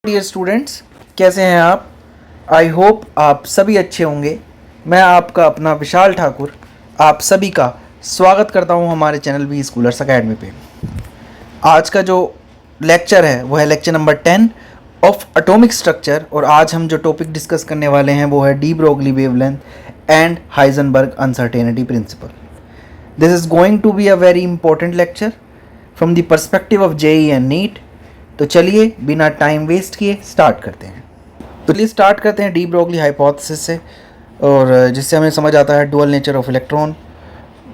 Dear students, कैसे हैं आप? आई होप आप सभी अच्छे होंगे। मैं आपका अपना विशाल ठाकुर आप सभी का स्वागत करता हूं हमारे चैनल बी स्कूलर्स अकेडमी पे। आज का जो लेक्चर है वो है lecture number 10 of atomic structure, और आज हम जो टॉपिक डिस्कस करने वाले हैं वो है de Broglie wavelength and Heisenberg uncertainty principle. This is going to be a very important lecture from the perspective of JEE and NEET. तो चलिए बिना टाइम वेस्ट किए स्टार्ट करते हैं। तो चलिए स्टार्ट करते हैं डी ब्रोगली हाइपोथेसिस से, और जिससे हमें समझ आता है डुअल नेचर ऑफ इलेक्ट्रॉन।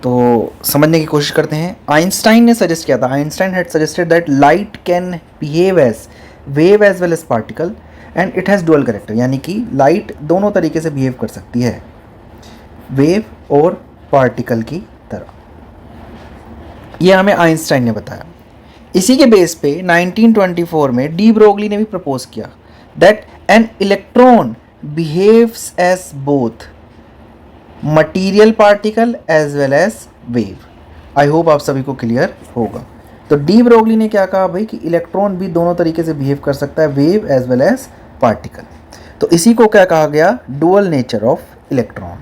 तो समझने की कोशिश करते हैं। आइंस्टाइन ने सजेस्ट किया था, Einstein had suggested that light can behave as wave as well as particle and it has dual character, यानी कि लाइट दोनों तरीके से बिहेव कर सकती है, वेव और पार्टिकल की तरह। यह हमें आइंस्टाइन ने बताया। इसी के बेस पे 1924 में डी ब्रोगली ने भी प्रपोज किया that an electron behaves as both material particle as well as wave. I hope आप सभी को क्लियर होगा। तो डी ब्रोगली ने क्या कहा भाई कि इलेक्ट्रॉन भी दोनों तरीके से बिहेव कर सकता है, wave as well as particle. तो इसी को क्या कहा गया, डुअल नेचर ऑफ इलेक्ट्रॉन।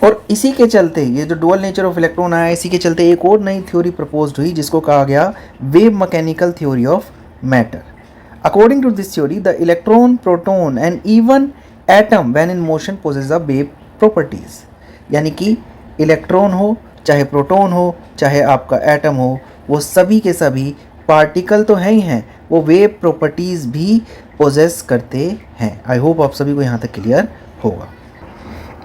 और इसी के चलते ये जो डुअल नेचर ऑफ इलेक्ट्रॉन आया, इसी के चलते एक और नई थ्योरी प्रपोज्ड हुई जिसको कहा गया wave mechanical theory of matter. According to this theory the electron, proton and even atom when in motion possess a wave properties. यानी कि इलेक्ट्रॉन हो, चाहे प्रोटॉन हो, चाहे आपका एटम हो, वो सभी के सभी पार्टिकल तो हैं ही हैं, वो वेव प्रॉपर्टीज भी पोजेस करते हैं। आई होप आप सभी को यहाँ तक क्लियर होगा।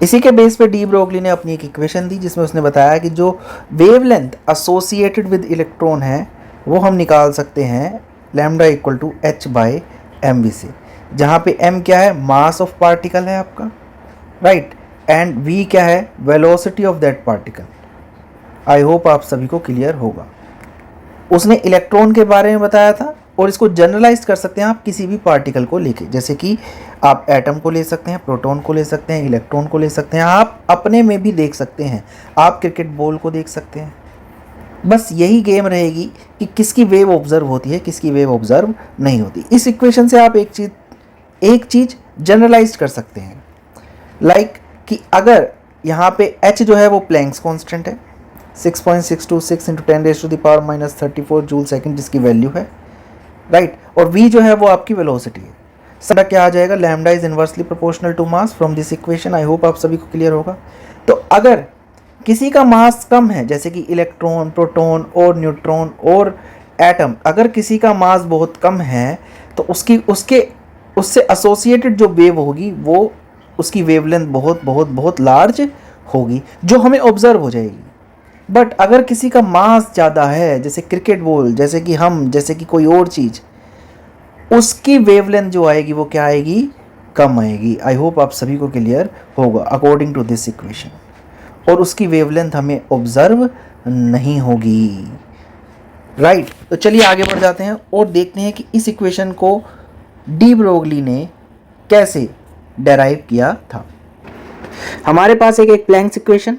इसी के बेस पे डी ब्रोगली ने अपनी एक इक्वेशन दी जिसमें उसने बताया कि जो वेवलेंथ एसोसिएटेड विद इलेक्ट्रॉन है वो हम निकाल सकते हैं lambda equal to H by M V से, जहाँ पे एम क्या है, मास ऑफ पार्टिकल है आपका, राइट, एंड वी क्या है, velocity of that particle. I hope आप सभी को क्लियर होगा। उसने इलेक्ट्रॉन के बारे में बताया था, और इसको जनरलाइज कर सकते हैं आप किसी भी पार्टिकल को लेके, जैसे कि आप एटम को ले सकते हैं, प्रोटॉन को ले सकते हैं, इलेक्ट्रॉन को ले सकते हैं, आप अपने में भी देख सकते हैं, आप क्रिकेट बॉल को देख सकते हैं। बस यही गेम रहेगी कि किसकी वेव ऑब्जर्व होती है, किसकी वेव ऑब्जर्व नहीं होती। इस इक्वेशन से आप एक चीज़ जनरलाइज कर सकते हैं, लाइक कि अगर यहाँ पे h जो है वो प्लैंक्स कॉन्स्टेंट है 6.626 × 10⁻⁻34 जूल सेकेंड जिसकी वैल्यू है, राइट, और v जो है वो आपकी वेलोसिटी है। सड़ा क्या आ जाएगा, lambda is inversely proportional to mass from this equation. I hope आप सभी को क्लियर होगा। तो अगर किसी का मास कम है, जैसे कि इलेक्ट्रॉन, प्रोटॉन और न्यूट्रॉन और एटम, अगर किसी का मास बहुत कम है तो उससे एसोसिएटेड जो वेव होगी वो उसकी वेवलेंथ बहुत बहुत बहुत लार्ज होगी, जो हमें ऑब्जर्व हो जाएगी। बट अगर किसी का मास ज़्यादा है, जैसे क्रिकेट बॉल, जैसे कि हम, जैसे कि कोई और चीज़, उसकी वेवलेंथ जो आएगी वो क्या आएगी, कम आएगी। आई होप आप सभी को क्लियर होगा अकॉर्डिंग टू दिस इक्वेशन, और उसकी वेवलेंथ हमें ऑब्जर्व नहीं होगी, राइट। तो चलिए आगे बढ़ जाते हैं और देखते हैं कि इस इक्वेशन को डी ब्रोगली ने कैसे डेराइव किया था। हमारे पास एक प्लैंक्स इक्वेशन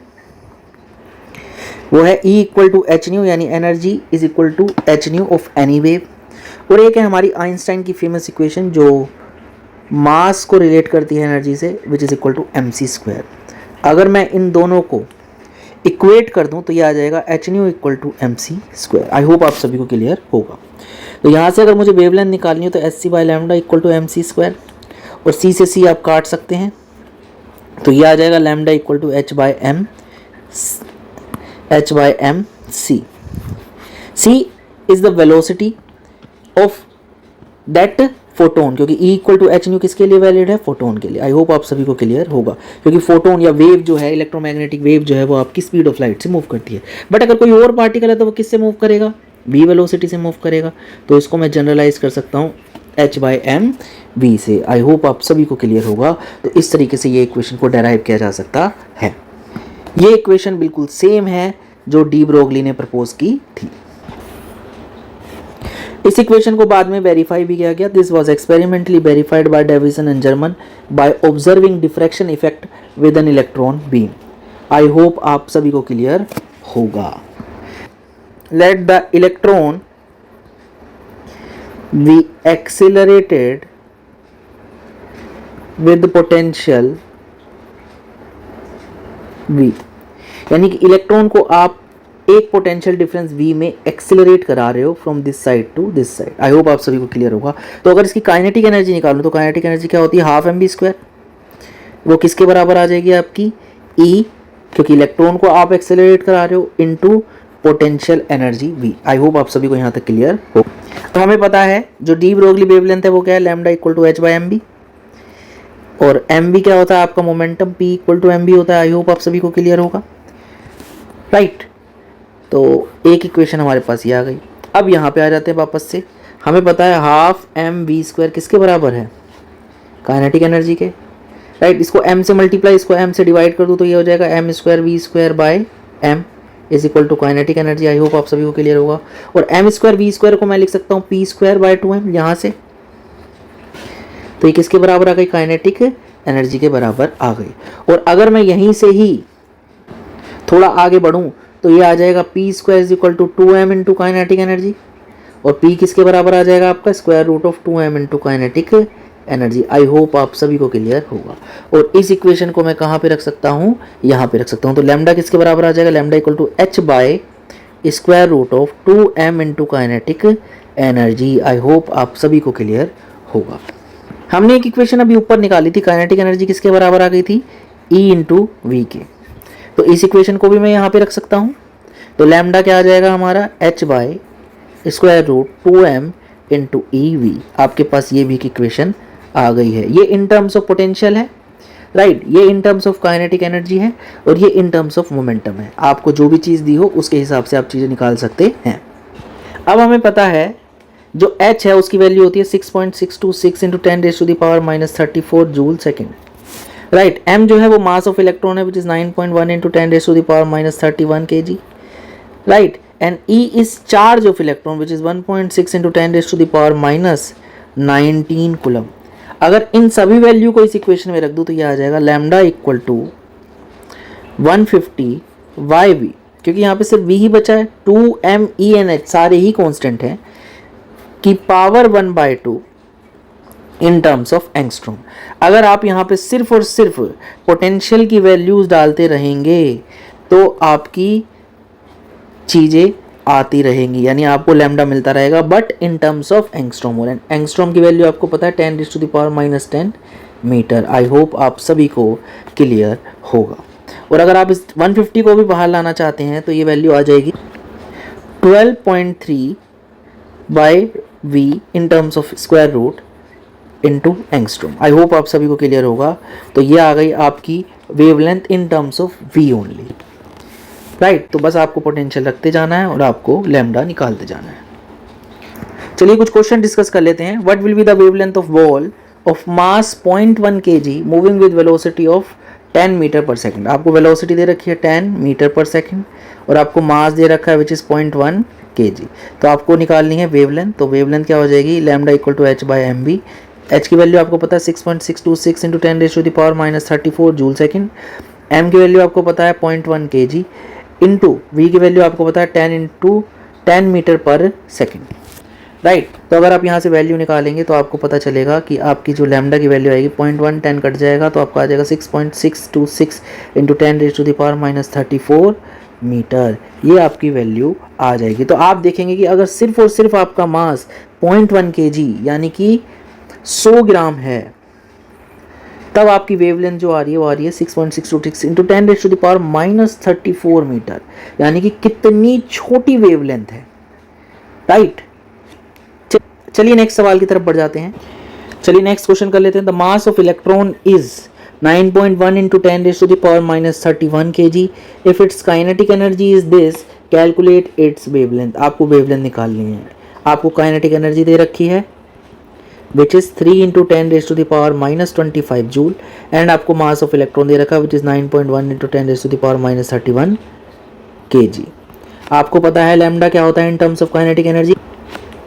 वो है E equal to H nu, यानी energy is equal to H nu of any wave, और एक है हमारी आइंस्टाइन की फेमस इक्वेशन जो मास को रिलेट करती है एनर्जी से, which is equal to M C square. अगर मैं इन दोनों को इक्वेट कर दूं तो ये आ जाएगा H nu equal to M C square. I hope आप सभी को क्लियर होगा। तो यहाँ से अगर मुझे वेवलेंथ निकालनी हो तो H C by lambda equal to M C square, और सी से सी आप काट सकते हैं, तो ये आ जाएगा lambda equal to H by M C. C is the velocity of that photon, क्योंकि E equal to H nu किसके लिए वैलिड है, फोटोन के लिए। आई होप आप सभी को क्लियर होगा, क्योंकि फोटोन या वेव जो है, इलेक्ट्रोमैग्नेटिक वेव जो है वो आपकी स्पीड ऑफ लाइट से मूव करती है। बट अगर कोई और पार्टिकल है तो वो किससे मूव करेगा, v वेलोसिटी से मूव करेगा। तो इसको मैं जनरलाइज कर सकता हूँ h बाई एम वी से। आई होप आप सभी को क्लियर होगा। तो इस तरीके से ये इक्वेशन को डेराइव किया जा सकता है। ये इक्वेशन बिल्कुल सेम है जो डी ब्रोगली ने प्रपोज की थी। इस इक्वेशन को बाद में वेरीफाई भी किया गया। This was experimentally verified by Davisson and German by observing diffraction effect with an electron beam. I hope आप सभी को क्लियर होगा। Let the electron be accelerated with potential v, यानी कि इलेक्ट्रॉन को आप एक पोटेंशियल डिफरेंस v में एक्सेलरेट करा रहे हो from this side to this side. I hope आप सभी को क्लियर होगा। तो अगर इसकी काइनेटिक एनर्जी निकालूं तो काइनेटिक एनर्जी क्या होती है, हाफ एम बी स्क्वायर। वो किसके बराबर आ जाएगी आपकी, E, क्योंकि इलेक्ट्रॉन को आप एक्सेलरेट करा रहे हो, इनटू पोटेंशियल एनर्जी v। आई होप आप सभी को यहाँ तक क्लियर हो। तो हमें पता है जो डी ब्रोगली वेवलेंथ है वो क्या है, lambda equal to H by M V, और एम बी क्या होता है आपका momentum, p equal to M V होता है। आई होप आप सभी को क्लियर होगा, राइट। तो एक इक्वेशन हमारे पास ये आ गई। अब यहाँ पे आ जाते हैं वापस से, हमें पता है हाफ एम वी स्क्वायर किसके बराबर है, काइनेटिक एनर्जी के, राइट। इसको m से मल्टीप्लाई, इसको m से डिवाइड कर दूँ तो ये हो जाएगा m square V square by m is equal to kinetic energy. I hope आप सभी को क्लियर होगा। और m स्क्वायर वी स्क्वायर को मैं लिख सकता हूँ p स्क्वायर बाय 2m यहाँ से, तो ये किसके बराबर आ गई, काइनेटिक एनर्जी के बराबर आ गई। और अगर मैं यहीं से ही थोड़ा आगे बढ़ूँ तो ये आ जाएगा p square is equal to 2m into kinetic energy, और p किसके बराबर आ जाएगा आपका, square root of 2m into kinetic energy. I hope आप सभी को क्लियर होगा। और इस इक्वेशन को मैं कहाँ पे रख सकता हूँ, यहाँ पे रख सकता हूँ। तो लैम्डा किसके बराबर आ जाएगा, lambda equal to h by square root of 2m into kinetic energy. I hope आप सभी को क्लियर होगा। हमने एक इक्वेशन अभी ऊपर निकाली थी, काइनेटिक एनर्जी किसके बराबर आ गई थी, E इंटू वी के। तो इस इक्वेशन को भी मैं यहाँ पे रख सकता हूँ। तो लैम्डा क्या आ जाएगा हमारा, h by square root 2m into E V. आपके पास ये भी इक्वेशन आ गई है। ये इन टर्म्स ऑफ पोटेंशियल है, राइट। ये in terms of kinetic energy है, और ये इन टर्म्स ऑफ मोमेंटम है। आपको जो भी चीज़ दी हो उसके हिसाब से आप चीज़ें निकाल सकते हैं। अब हमें पता है जो h है उसकी वैल्यू होती है 6.626 into 10 raise to the power minus 34 joule second, right. m जो है वो मास ऑफ इलेक्ट्रॉन है which is 9.1 into 10 raise to the power minus 31 kg, right. And E is charge of electron which is 1.6 into 10 raise to the power minus 19 coulomb. अगर इन सभी value को इस equation में रख दूँ तो ये आ जाएगा lambda equal to 150 by V, क्योंकि यहाँ पे सिर्फ v ही बचा है, 2m e n h सारे ही कांस्टेंट हैं, की power 1/2 in terms of angstrom. अगर आप यहाँ पे सिर्फ और सिर्फ पोटेंशियल की वैल्यूज डालते रहेंगे तो आपकी चीज़ें आती रहेंगी, यानी आपको लैम्डा मिलता रहेगा, but in terms of angstrom. और एंगस्ट्रॉम की वैल्यू आपको पता है 10 raise to the power minus 10 metre. I hope आप सभी को क्लियर होगा। और अगर आप इस 150 को भी बाहर लाना चाहते हैं तो ये वैल्यू आ जाएगी 12.3 by V in terms of square root into angstrom. I hope आप सभी को क्लियर होगा। तो ये आ गई आपकी wavelength in terms of V only, right. तो बस आपको पोटेंशियल रखते जाना है और आपको लैम्डा निकालते जाना है। चलिए कुछ क्वेश्चन डिस्कस कर लेते हैं। What will be the wavelength of ball of mass 0.1 kg moving with velocity of 10 metre per second. आपको वेलोसिटी दे रखी है 10 मीटर पर सेकंड और आपको मास दे रखा है विच इज़ 0.1 kg। तो आपको निकालनी है वेवलेंथ। तो वेवलेंथ क्या हो जाएगी, lambda equal to h by M V. h की वैल्यू आपको पता है 6.626 into 10 raise to the power minus 34 joule second. m की वैल्यू आपको पता है 0.1 kg इंटू v की वैल्यू आपको पता है 10 into 10 metre per second, right. तो अगर आप यहाँ से वैल्यू निकालेंगे तो आपको पता चलेगा कि आपकी जो लैम्डा की वैल्यू आएगी 0.1 10 कट जाएगा तो आपका आ जाएगा 6.626 into 10 raise to the power minus 34 metre. ये आपकी वैल्यू आ जाएगी। तो आप देखेंगे कि अगर सिर्फ और सिर्फ आपका मास 0.1 kg यानी कि 100 ग्राम है, तब आपकी वेवलेंथ जो आ रही है वो आ रही है 6.626 into 10 raise to the power minus 34 metre, यानी कि कितनी छोटी वेवलेंथ है, राइट। चलिए नेक्स्ट सवाल की तरफ बढ़ जाते हैं। चलिए नेक्स्ट क्वेश्चन कर लेते हैं। The mass of electron is 9.1 into 10 raise to the power minus 31 kg। If its kinetic energy is this, calculate its wavelength. आपको वेवलेंथ निकालनी है। आपको काइनेटिक एनर्जी दे रखी है which is 3 into 10 raised to the power minus 25 joule, and आपको मास of electron दे रखा है which is 9.1 into 10 raised to the power minus 31 kg। आपको पता है लैम्डा क्या होता है in terms of kinetic energy,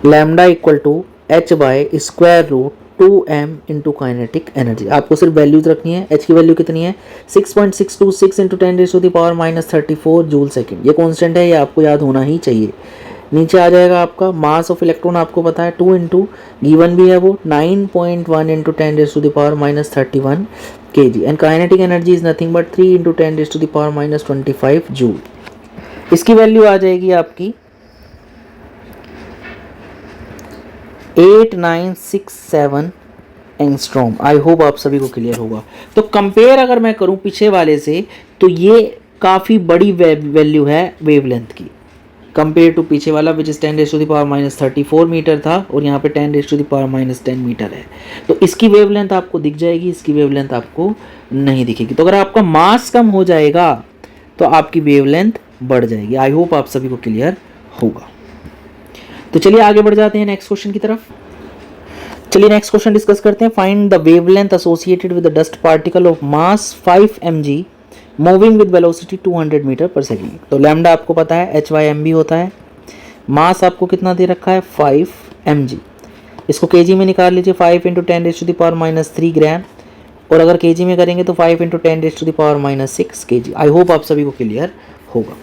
lambda equal to h by square root 2m into kinetic energy. आपको सिर्फ वैल्यूज रखनी है। h की वैल्यू कितनी है 6.626 into 10 raise to the power minus 34 joule second. ये कॉन्स्टेंट है, ये आपको याद होना ही चाहिए। नीचे आ जाएगा आपका मास ऑफ इलेक्ट्रॉन, आपको पता है 2 इंटू गिवन भी है वो 9.1 into 10⁻⁻31 kg and kinetic energy is nothing but 3 into 10⁻⁻25 joule. इसकी वैल्यू आ जाएगी आपकी 8967 एंगस्ट्रॉम। आई होप आप सभी को क्लियर होगा। तो कंपेयर अगर मैं करूं पीछे वाले से तो ये काफ़ी बड़ी वैल्यू है वेवलेंथ की कंपेयर टू पीछे वाला विच इज़ 10⁻⁻34 मीटर था और यहाँ पे 10⁻⁻10 मीटर है। तो इसकी वेवलेंथ आपको दिख जाएगी, इसकी वेवलेंथ आपको नहीं दिखेगी। तो अगर आपका मास कम हो जाएगा तो आपकी वेवलेंथ बढ़ जाएगी। आई होप आप सभी को क्लियर होगा। तो चलिए आगे बढ़ जाते हैं नेक्स्ट क्वेश्चन की तरफ। चलिए नेक्स्ट क्वेश्चन डिस्कस करते हैं। Find the wavelength associated with the dust particle of mass 5 mg moving with velocity 200 metre per second. तो लैम्डा आपको पता है HY/mb होता है। मास आपको कितना दे रखा है 5 mg। इसको kg में निकाल लीजिए 5 इंटू 10⁻³ ग्राम और अगर kg में करेंगे तो 5 इंटू 10⁻6 kg। आई होप आप सभी को क्लियर होगा।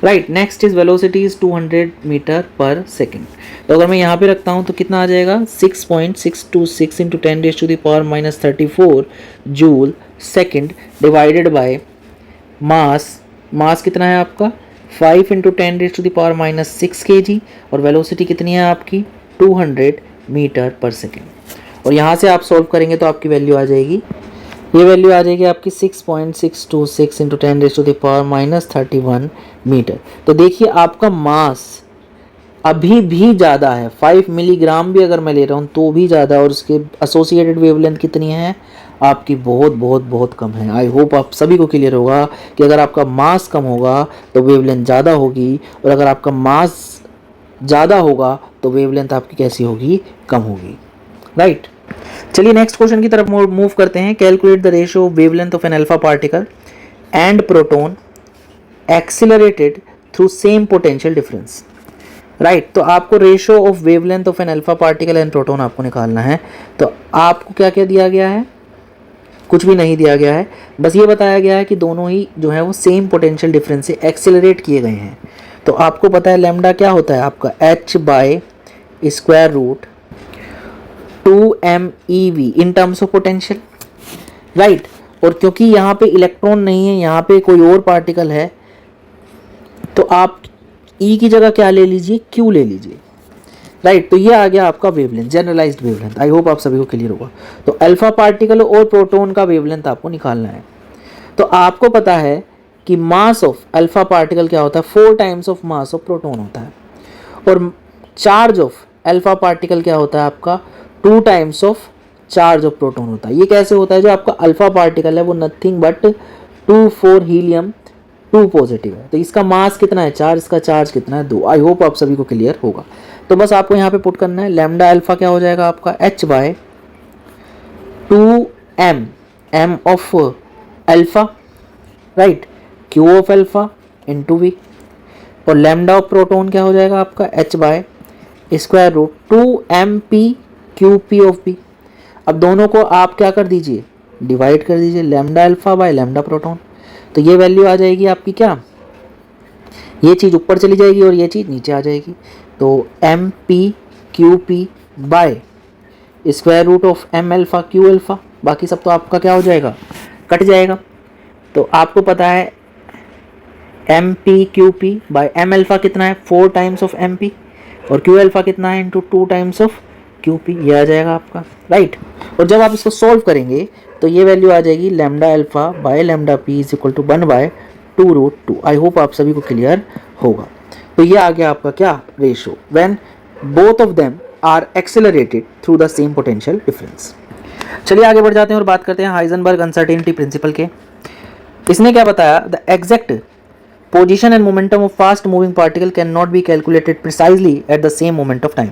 Right, next is velocity is 200 metre per second. तो अगर मैं यहाँ पे रखता हूँ तो कितना आ जाएगा 6.626 into 10⁻34 joule second divided by mass कितना है आपका 5 इंटू 10⁻6 kg और वेलोसिटी कितनी है आपकी 200 मीटर पर सेकेंड। और यहाँ से आप सॉल्व करेंगे तो आपकी वैल्यू आ जाएगी, ये वैल्यू आ जाएगी आपकी 6.626 इंटू 10⁻31 मीटर। तो देखिए आपका मास अभी भी ज़्यादा है, 5 मिलीग्राम भी अगर मैं ले रहा हूँ तो भी ज़्यादा, और उसके एसोसिएटेड वेवलेंथ कितनी है आपकी बहुत बहुत बहुत कम है। आई होप आप सभी को क्लियर होगा कि अगर आपका मास कम होगा तो वेवलेंथ ज़्यादा होगी और अगर आपका मास ज़्यादा होगा तो वेवलेंथ आपकी कैसी होगी, कम होगी। राइट, चलिए नेक्स्ट क्वेश्चन की तरफ मूव करते हैं। Calculate the ratio of wavelength of an alpha particle and proton accelerated through same potential difference. Right, तो आपको ratio of wavelength of an alpha particle and proton आपको निकालना है। तो आपको क्या क्या दिया गया है, कुछ भी नहीं दिया गया है, बस ये बताया गया है कि दोनों ही जो है वो सेम पोटेंशियल डिफरेंस से एक्सिलरेट किए गए हैं। तो आपको पता है लैम्डा क्या होता है आपका h/√2mEv in terms of potential. Right, और क्योंकि यहाँ पे इलेक्ट्रॉन नहीं है, यहाँ पे कोई और पार्टिकल है, तो आप E की जगह क्या ले लीजिए, Q ले लीजिए। राइट, तो ये आ गया आपका wavelength, generalized wavelength. I hope आप सभी को क्लियर होगा। तो अल्फा पार्टिकल और प्रोटॉन का वेवलेंथ आपको निकालना है। तो आपको पता है कि मास ऑफ अल्फा पार्टिकल क्या होता है 4 times of mass of proton होता है और चार्ज ऑफ अल्फा पार्टिकल क्या होता है आपका 2 times of charge of proton होता है। ये कैसे होता है, जो आपका अल्फा पार्टिकल है वो नथिंग बट 2 हीलियम 2 पॉजिटिव है। तो इसका मास कितना है 4, इसका चार्ज कितना है 2। आई होप आप सभी को क्लियर होगा। तो बस आपको यहाँ पे पुट करना है लैम्डा अल्फा क्या हो जाएगा आपका h/2m, m of alpha, right, q of alpha into v, और लैम्डा ऑफ प्रोटॉन क्या हो जाएगा आपका h/√2mp/qp ऑफ v। अब दोनों को आप क्या कर दीजिए, डिवाइड कर दीजिए, lambda alpha by lambda proton. तो ये वैल्यू आ जाएगी आपकी क्या, ये चीज़ ऊपर चली जाएगी और ये चीज़ नीचे आ जाएगी। तो mp/qp by √m alpha q alpha, बाकी सब तो आपका क्या हो जाएगा, कट जाएगा। तो आपको पता है mp/qp बाय m अल्फा कितना है 4 टाइम्स ऑफ mp और q अल्फा कितना है इंटू 2 टाइम्स ऑफ qp, ये आ जाएगा आपका। राइट, और जब आप इसको सॉल्व करेंगे तो ये वैल्यू आ जाएगी lambda alpha by lambda p is equal to 1/2√2। I hope आप सभी को क्लियर होगा। तो ये आ गया आपका क्या ratio when both of them are accelerated through the same potential difference. चलिए आगे बढ़ जाते हैं और बात करते हैं हाइजेनबर्ग अनसर्टेनिटी प्रिंसिपल के। इसने क्या बताया, the exact position and momentum of fast moving particle can not be calculated precisely at the same moment of time.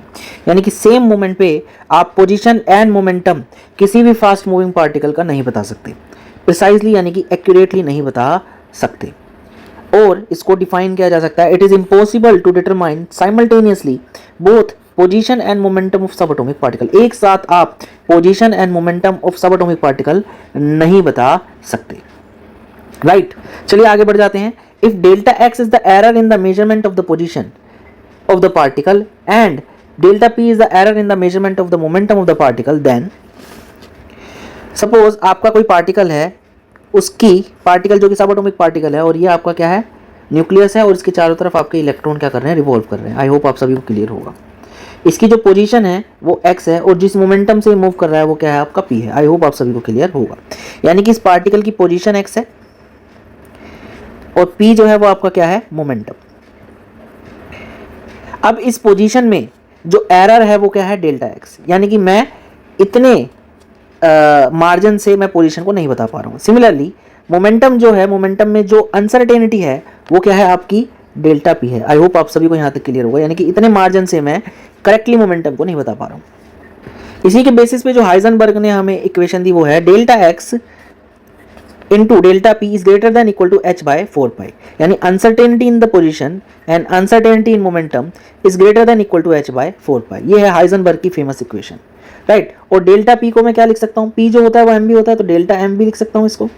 यानी कि सेम मोमेंट पे आप पोजीशन एंड मोमेंटम किसी भी फास्ट मूविंग पार्टिकल का नहीं बता सकते, प्रिसाइजली यानी कि एक्यूरेटली नहीं बता सकते। और इसको डिफाइन किया जा सकता है, it is impossible to determine simultaneously both position and momentum of sub atomic particle. एक साथ आप position and momentum of sub atomic particle नहीं बता सकते। राइट, चलिए आगे बढ़ जाते हैं। If delta x is the error in the measurement of the position of the particle and delta p is the error in the measurement of the momentum of the particle, then suppose आपका कोई particle है, उसकी particle जो कि सब atomic particle है और ये आपका क्या है, न्यूक्लियस है और इसके चारों तरफ आपके इलेक्ट्रॉन क्या कर रहे हैं, रिवॉल्व कर रहे हैं। आई होप आप सभी को क्लियर होगा। इसकी जो पोजीशन है वो x है और जिस मोमेंटम से मूव कर रहा है वो क्या है, आपका p है। आई होप आप सभी को क्लियर होगा। यानी कि इस पार्टिकल की पोजीशन x है और p जो है वो आपका क्या है, मोमेंटम। अब इस पोजीशन में जो एरर है वो क्या है, डेल्टा x। यानी कि मैं इतने मार्जिन से मैं पोजीशन को नहीं बता पा रहा हूँ। सिमिलरली मोमेंटम जो है, मोमेंटम में जो अनसर्टेनिटी है वो क्या है, आपकी डेल्टा पी है। आई होप आप सभी को यहाँ तक क्लियर होगा। यानी कि इतने मार्जिन से मैं करेक्टली मोमेंटम को नहीं बता पा रहा हूँ। इसी के बेसिस पे जो हाइजेनबर्ग ने हमें इक्वेशन दी वो है delta x into delta p is greater than equal to h by 4 pi. यानी uncertainty in the position and uncertainty in momentum is greater than equal to h by 4 pi. ये है Heisenberg की famous equation, right. और delta p को मैं क्या लिख सकता हूँ, पी जो होता है वो एम बी होता है, तो डेल्टा एम बी लिख सकता हूँ इसको।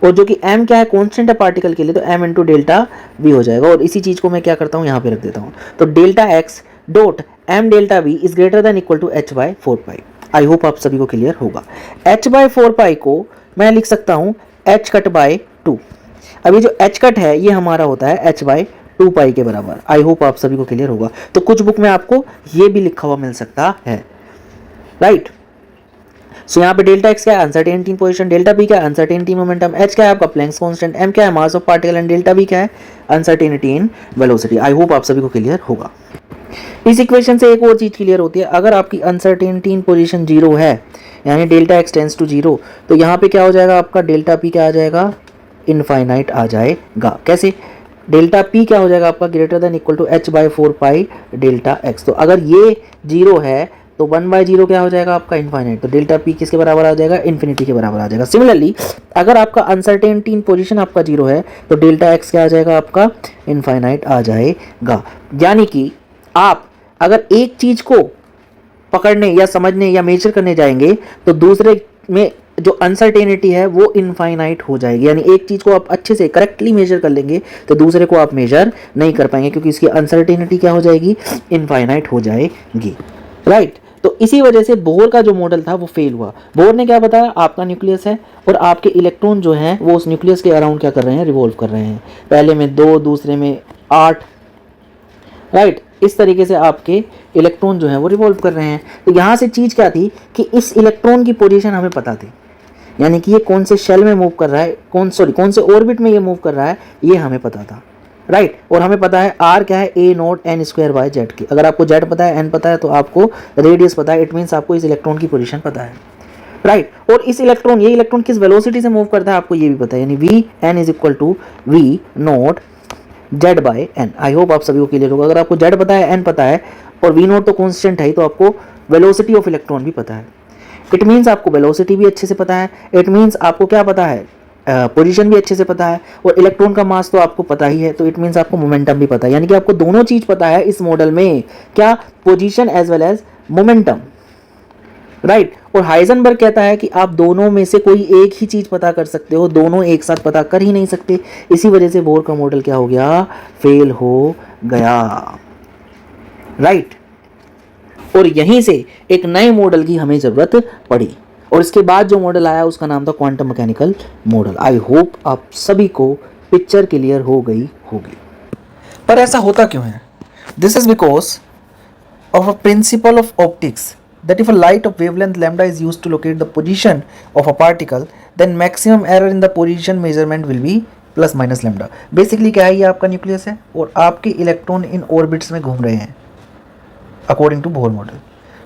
और जो कि m क्या है, कांस्टेंट है पार्टिकल के लिए, तो m इंटू डेल्टा वी हो जाएगा। और इसी चीज़ को मैं क्या करता हूँ, यहाँ पे रख देता हूँ। तो delta x dot m delta v is greater than equal to h by 4 pi. I hope आप सभी को क्लियर होगा। h बाय 4 पाई को मैं लिख सकता हूँ h कट बाय 2। अब ये जो h कट है ये हमारा होता है h बाय 2 पाई के बराबर। आई होप आप सभी को क्लियर होगा। तो कुछ बुक में आपको ये भी लिखा हुआ मिल सकता है, राइट। सो यहाँ पे डेल्टा एक्स क्या है, अनसर्टेनिटी इन पोजीशन, डेल्टा पी क्या है, अनसर्टेनिटी इन मोमेंटम, एच क्या है आपका प्लैंक्स कांस्टेंट, एम क्या है mass of particle and delta we क्या है, uncertainty in velocity. I hope आप सभी को क्लियर होगा। इस इक्वेशन से एक और चीज क्लियर होती है, अगर आपकी अनसर्टेनिटी इन पोजीशन 0 है, यानी डेल्टा एक्स टेंड्स टू 0, तो यहाँ पे क्या हो जाएगा आपका, डेल्टा पी क्या आ जाएगा, इनफाइनाइट आ जाएगा। कैसे, डेल्टा पी क्या हो जाएगा आपका, greater than equal to h by 4 pi delta x. तो अगर ये 0 है तो 1/0 क्या हो जाएगा आपका, इनफाइनाइट। तो डेल्टा पी किसके बराबर आ जाएगा, इन्फिनिटी के बराबर आ जाएगा। सिमिलरली अगर आपका अनसर्टेनिटी इन पोजीशन आपका 0 है तो डेल्टा एक्स क्या आ जाएगा आपका, इनफाइनाइट आ जाएगा। यानी कि आप अगर एक चीज को पकड़ने या समझने या मेजर करने जाएंगे तो दूसरे में जो अनसर्टेनिटी है वो इनफाइनाइट हो जाएगी। यानी एक चीज को आप अच्छे से करेक्टली मेजर कर लेंगे तो दूसरे को आप मेजर नहीं कर पाएंगे, क्योंकि इसकी अनसर्टेनिटी क्या हो जाएगी, इनफाइनाइट हो जाएगी, राइट। तो इसी वजह से बोर का जो मॉडल था वो फेल हुआ। बोर ने क्या बताया, आपका न्यूक्लियस है और आपके इलेक्ट्रॉन जो हैं वो उस न्यूक्लियस के अराउंड क्या कर रहे हैं, रिवॉल्व कर रहे हैं। पहले में 2, दूसरे में 8, राइट। इस तरीके से आपके इलेक्ट्रॉन जो है वो रिवॉल्व कर रहे हैं। तो यहाँ से चीज़ क्या थी कि इस इलेक्ट्रॉन की पोजीशन हमें पता थी, यानी कि ये कौन से शेल में मूव कर रहा है, कौन से ऑर्बिट में ये मूव कर रहा है, ये हमें पता था, राइट। और हमें पता है r क्या है, a not n square by Z की। अगर आपको z पता है, n पता है, तो आपको रेडियस पता है। इट मीन्स आपको इस इलेक्ट्रॉन की पोजीशन पता है, राइट। और इस इलेक्ट्रॉन, ये इलेक्ट्रॉन किस वेलोसिटी से मूव करता है आपको ये भी पता है, यानी v n is equal to v naught z by n। I hope आप सभी को क्लियर होगा। अगर आपको z पता है, n पता है और v नॉट तो कॉन्स्टेंट है, तो आपको वेलोसिटी ऑफ इलेक्ट्रॉन भी पता है। इट मीन्स आपको वेलोसिटी भी अच्छे से पता है। इट मीन्स आपको क्या पता है, पोजीशन भी अच्छे से पता है। और इलेक्ट्रॉन का मास तो आपको पता ही है, तो इट मीन्स आपको मोमेंटम भी पता है। यानी कि आपको दोनों चीज पता है इस मॉडल में, क्या, position as well as momentum, right. और हाइजेनबर्ग कहता है कि आप दोनों में से कोई एक ही चीज पता कर सकते हो, दोनों एक साथ पता कर ही नहीं सकते। इसी वजह से बोर का मॉडल क्या हो गया, फेल हो गया, राइट। और यहीं से एक नए मॉडल की हमें जरूरत पड़ी और इसके बाद जो मॉडल आया उसका नाम था क्वांटम मैकेनिकल मॉडल। आई होप आप सभी को पिक्चर क्लियर हो गई होगी। पर ऐसा होता क्यों है? This is because of a principle of optics that if a light of wavelength lambda is used to locate the position of a particle, then maximum error in the position measurement will be plus minus lambda. Basically क्या है, ये आपका nucleus है और आपके electron in orbits में घूम रहे हैं अकॉर्डिंग टू बोर मॉडल।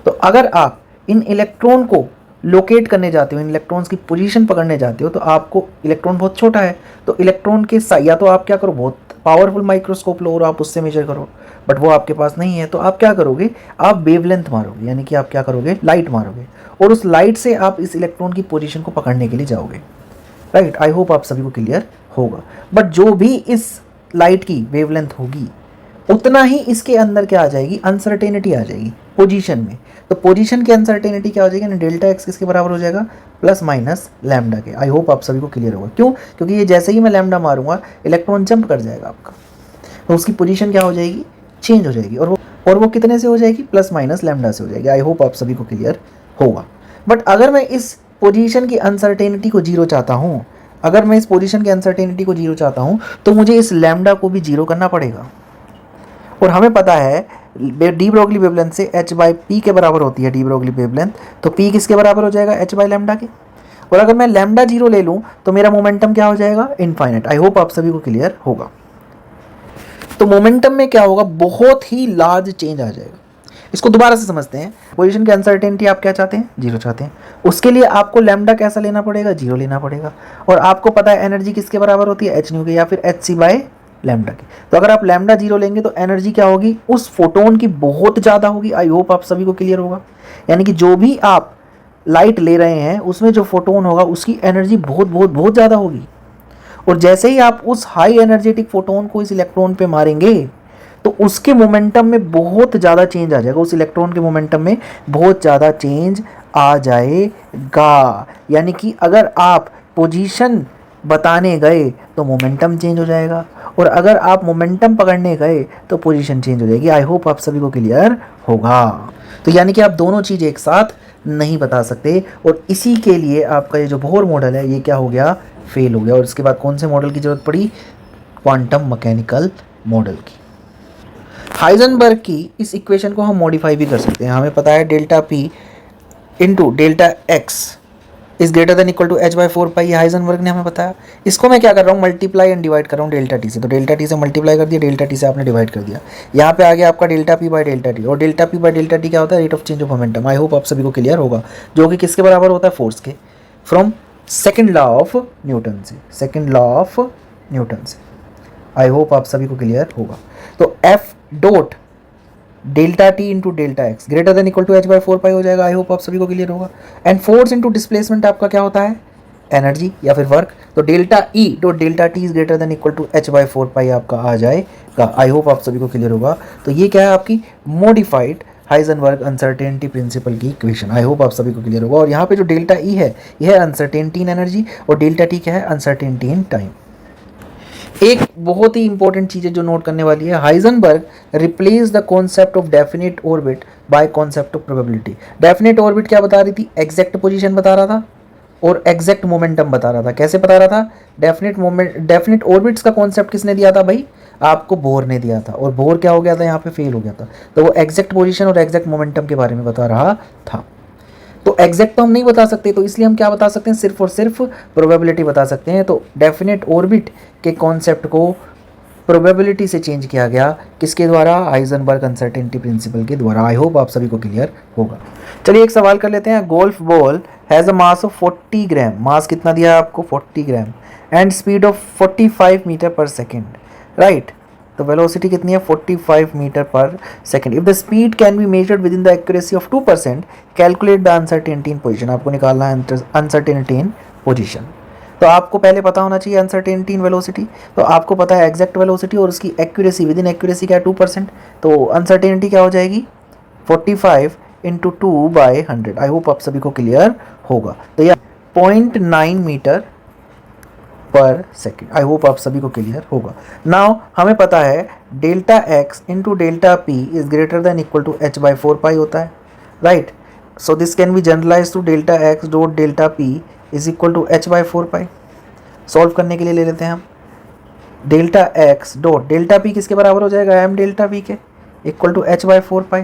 तो अगर आप इन इलेक्ट्रॉन को लोकेट करने जाते हो, इन इलेक्ट्रॉन्स की पोजीशन पकड़ने जाते हो, तो आपको इलेक्ट्रॉन बहुत छोटा है, तो इलेक्ट्रॉन के या तो आप क्या करो, बहुत पावरफुल माइक्रोस्कोप लो और आप उससे मेजर करो, बट वो आपके पास नहीं है। तो आप क्या करोगे, आप वेवलेंथ मारोगे, यानी कि आप क्या करोगे, लाइट मारोगे और उस लाइट से आप इस इलेक्ट्रॉन की पोजीशन को पकड़ने के लिए जाओगे, राइट। आई होप आप सभी को क्लियर होगा। बट जो भी इस लाइट की वेवलेंथ होगी उतना ही इसके अंदर क्या आ जाएगी, अनसर्टेनिटी आ जाएगी पोजीशन में। तो पोजीशन की अनसर्टेनिटी क्या हो जाएगी, यानी डेल्टा एक्स किसके बराबर हो जाएगा, प्लस माइनस लैम्डा के। आई होप आप सभी को क्लियर होगा। क्यों, क्योंकि ये जैसे ही मैं लैम्डा मारूंगा इलेक्ट्रॉन जंप कर जाएगा आपका, तो उसकी पोजीशन क्या हो जाएगी, चेंज हो जाएगी और वो कितने से हो जाएगी, प्लस माइनस लैम्डा से हो जाएगी। आई होप आप सभी को क्लियर होगा। बट अगर मैं इस पोजीशन की अनसर्टेनिटी को जीरो चाहता हूँ, अगर मैं इस पोजीशन की अनसर्टेनिटी को जीरो चाहता हूँ तो मुझे इस लैम्डा को भी जीरो करना पड़ेगा। और हमें पता है डी ब्रोगली वेवलेंथ से h बाई पी के बराबर होती है डी ब्रोगली वेवलेंथ, तो p किसके बराबर हो जाएगा, h बाई लैम्डा के। और अगर मैं लैम्डा जीरो ले लूँ तो मेरा मोमेंटम क्या हो जाएगा, इनफाइनाइट। आई होप आप सभी को क्लियर होगा। तो मोमेंटम में क्या होगा, बहुत ही लार्ज चेंज आ जाएगा। इसको दोबारा से समझते हैं। पोजीशन की अनसर्टेनिटी आप क्या चाहते हैं, जीरो चाहते हैं। उसके लिए आपको लैम्डा कैसा लेना पड़ेगा, जीरो लेना पड़ेगा। और आपको पता है एनर्जी किसके बराबर होती है, एच न्यू की या फिर एच सी बाई लैम्डा की। तो अगर आप लैम्डा जीरो लेंगे तो एनर्जी क्या होगी, उस फोटोन की बहुत ज़्यादा होगी। आई होप आप सभी को क्लियर होगा। यानी कि जो भी आप लाइट ले रहे हैं उसमें जो फोटोन होगा उसकी एनर्जी बहुत बहुत बहुत ज़्यादा होगी। और जैसे ही आप उस हाई एनर्जेटिक फोटोन को इस इलेक्ट्रॉन पे मारेंगे तो उसके मोमेंटम में बहुत ज़्यादा चेंज आ जाएगा, उस इलेक्ट्रॉन के मोमेंटम में बहुत ज़्यादा चेंज आ जाएगा। यानी कि अगर आप पोजीशन बताने गए तो मोमेंटम चेंज हो जाएगा, और अगर आप मोमेंटम पकड़ने गए तो पोजीशन चेंज हो जाएगी। आई होप आप सभी को क्लियर होगा। तो यानी कि आप दोनों चीज़ एक साथ नहीं बता सकते, और इसी के लिए आपका ये जो बोहर मॉडल है ये क्या हो गया, फेल हो गया। और इसके बाद कौन से मॉडल की ज़रूरत पड़ी, क्वांटम मैकेनिकल मॉडल की। हाइजेनबर्ग की इस इक्वेशन को हम मॉडिफाई भी कर सकते हैं। हमें पता है delta p into delta x is greater than equal to H by four pi, Heisenberg ने हमें बताया। इसको मैं क्या कर रहा हूँ, मल्टीप्लाई एंड डिवाइड कर रहा हूँ डेल्टा टी से। तो डेल्टा टी से मल्टीप्लाई कर दिया, डेल्टा टी से आपने डिवाइड कर दिया। यहाँ पे आ गया आपका delta p by delta t, और delta p by delta t क्या होता है, rate of change of momentum. I hope आप सभी को क्लियर होगा, जो कि किसके बराबर होता है, फोर्स के, from second law of Newton से, सेकेंड लॉ ऑफ न्यूटन से। आई होप आप सभी को क्लियर होगा। तो F dot delta t into delta x greater than equal to H by four pi हो जाएगा। आई होप आप सभी को क्लियर होगा। एंड फोर्स इंटू डिस्प्लेसमेंट आपका क्या होता है, एनर्जी या फिर वर्क। तो delta E dot delta t is greater than equal to H by four pi आपका आ जाएगा। आई होप आप सभी को क्लियर होगा। तो ये क्या है, आपकी मॉडिफाइड हाइजेनबर्ग अनसर्टेनिटी प्रिंसिपल की इक्वेशन। आई होप आप सभी को क्लियर होगा। और यहाँ पे जो डेल्टा ई है यह है अनसर्टेनिटी इन एनर्जी, और डेल्टा टी क्या है, अनसर्टेनिटी इन टाइम। एक बहुत ही इंपॉर्टेंट चीज़ है जो नोट करने वाली है, Heisenberg replace the concept of definite orbit by concept of probability. Definite orbit क्या बता रही थी, एग्जैक्ट पोजीशन बता रहा था और एग्जैक्ट मोमेंटम बता रहा था। कैसे बता रहा था, डेफिनेट ऑर्बिट्स का कॉन्सेप्ट किसने दिया था भाई, आपको बोर ने दिया था, और बोर क्या हो गया था, यहाँ पे फेल हो गया था। तो वो एग्जैक्ट पोजीशन और एग्जैक्ट मोमेंटम के बारे में बता रहा था। तो एग्जैक्ट तो हम नहीं बता सकते, तो इसलिए हम क्या बता सकते हैं, सिर्फ और सिर्फ प्रोबेबिलिटी बता सकते हैं। तो डेफिनेट ऑर्बिट के कॉन्सेप्ट को प्रोबेबिलिटी से चेंज किया गया, किसके द्वारा, हाइजेनबर्ग अनसर्टेनिटी प्रिंसिपल के द्वारा। आई होप आप सभी को क्लियर होगा। चलिए एक सवाल कर लेते हैं। Golf ball has a mass of 40 ग्राम, मास कितना दिया है आपको, 40 ग्राम, and speed of 45 metre per second, right. तो वेलोसिटी कितनी है, 45 metre per second. If the speed can be measured with in the accuracy of 2%, calculate the uncertainty in position. आपको निकालना है अनसर्टेनिटी इन पोजीशन। तो आपको पहले पता होना चाहिए अनसर्टेनिटी इन वेलोसिटी। तो आपको पता है एग्जैक्ट वेलोसिटी और उसकी एक्यूरेसी, विद इन एक्यूरेसी क्या है, 2%। तो अनसर्टेनिटी क्या हो जाएगी, 45 इंटू 2/100। आई होप आप सभी को क्लियर होगा। तो यह 0.9 मीटर पर सेकेंड। आई होप आप सभी को क्लियर होगा। नाउ हमें पता है delta x into delta p is greater than equal to H by four pi होता है, right. So this can be generalize to delta x dot delta p is equal to H by four pi. Solve करने के लिए ले लेते हैं हम delta x dot delta p किसके बराबर हो जाएगा, एम डेल्टा पी के, equal to H by four pi.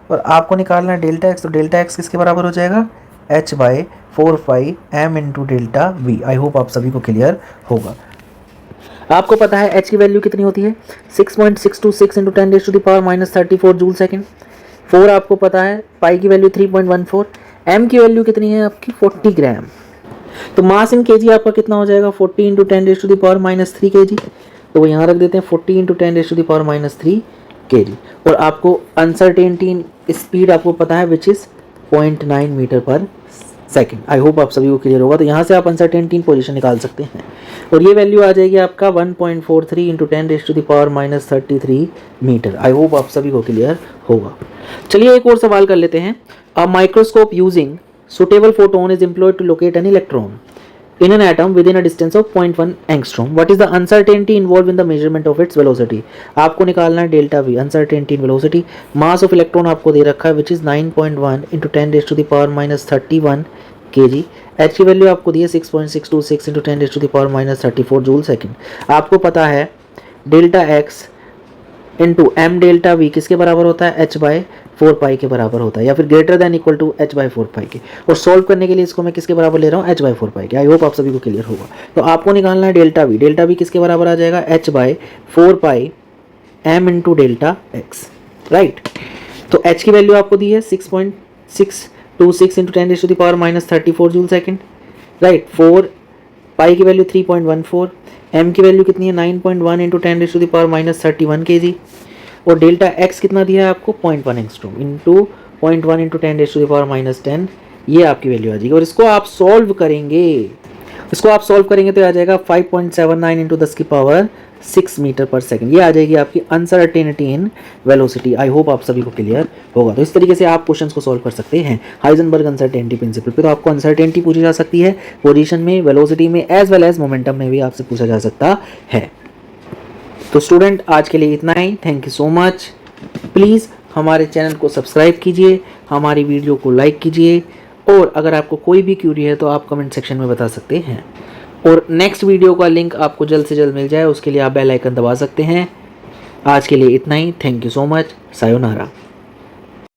और आपको निकालना है डेल्टा एक्स, तो डेल्टा एक्स किसके बराबर हो जाएगा, h by four pi m into delta v. I hope आप सभी को क्लियर होगा। आपको पता है एच की वैल्यू कितनी होती है, 6.626 into 10 to the power minus 34 joule second. 4 आपको पता है, पाई की वैल्यू 3.14, एम की वैल्यू कितनी है आपकी 40 ग्राम। तो मास इन केजी आपका कितना हो जाएगा, 40 into 10 to the power minus 3 kg। तो वो यहाँ रख देते हैं 40 into 10 to the power minus 3 kg। और आपको अनसर्टेनिटी इन स्पीड आपको पता है which is 0.9 metre per second. I hope आप सभी को क्लियर होगा। तो यहाँ से आप अनसर्टेनिटी इन पोजीशन निकाल सकते हैं, और ये वैल्यू आ जाएगी आपका 1.43 into 10 to the power minus 33 metre. I hope आप सभी को क्लियर होगा। चलिए एक और सवाल कर लेते हैं। A microscope using suitable photon is employed to locate an electron in an atom within a distance of 0.1 angstrom. What is the uncertainty involved in the measurement of its velocity? आपको निकालना है delta we, uncertainty in velocity. Mass of electron आपको दे रखा है which is 9.1 into 10 raised to the power minus 31 kg. H की value आपको दी है 6.626 into 10 raised to the power minus 34 joule second. आपको पता है delta x into m delta v किसके बराबर होता है, एच बाई 4 पाई के बराबर होता है, या फिर greater than equal to H by 4 pi के. और सॉल्व करने के लिए इसको मैं किसके बराबर ले रहा हूँ, एच बाई 4 पाई के. आई होप आप सभी को क्लियर होगा. तो आपको निकालना है डेल्टा वी. डेल्टा वी किसके बराबर आ जाएगा, h by 4 pi m into delta x. Right. तो एच की वैल्यू आपको दी है 6.626 into 10 to the power minus 34 joule second. Right. 4 pi की वैल्यू 3.14, एम की वैल्यू कितनी है 9.1 into 10 to the power minus 31 kg. और डेल्टा एक्स कितना दिया है आपको 0.1 angstrom into 0.1 into 10 to the power minus 10. ये आपकी वैल्यू आ जाएगी. और इसको आप सॉल्व करेंगे तो आ जाएगा 5.79 इंटू 10 की पावर 6 मीटर पर सेकंड. ये आ जाएगी आपकी uncertainty in velocity. I hope आप सभी को क्लियर होगा. तो इस तरीके से आप क्वेश्चंस को सॉल्व कर सकते हैं हाइजेनबर्ग अनसर्टेनिटी प्रिंसिपल पे. तो आपको अनसर्टेनिटी पूछी जा सकती है पोजीशन में, वेलोसिटी में, एज वेल एज मोमेंटम में भी आपसे पूछा जा सकता है. तो स्टूडेंट आज के लिए इतना ही. Thank you so much. Please हमारे चैनल को सब्सक्राइब कीजिए, हमारी वीडियो को लाइक कीजिए, और अगर आपको कोई भी क्यूरी है तो आप कमेंट सेक्शन में बता सकते हैं. और नेक्स्ट वीडियो का लिंक आपको जल्द से जल्द मिल जाए, उसके लिए आप बेल आइकन दबा सकते हैं. आज के लिए इतना ही. Thank you so much. Sayonara.